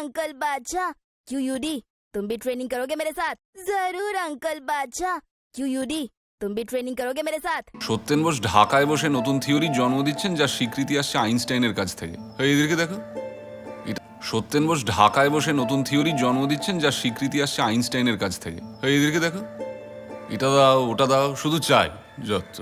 Uncle बादशाह। क्यों UD, तुम भी ट्रेनिंग करोगे मेरे साथ? जरूर अंकल बादशाह। क्यों यूडी, तुम भी ट्रेनिंग करोगे मेरे साथ? সত্যেন বোস ঢাকায় বসে নতুন থিওরির জন্ম দিচ্ছেন, যার স্বীকৃতি আসছে আইনস্টাইনের কাছ থেকে। এদেরকে দেখো, সত্যেন বোস ঢাকায় বসে নতুন থিওরির জন্ম দিচ্ছেন, যার স্বীকৃতি আসছে আইনস্টাইনের কাছ থেকে। এদেরকে দেখো, এটা দাও ওটা দাও, শুধু চাই যত।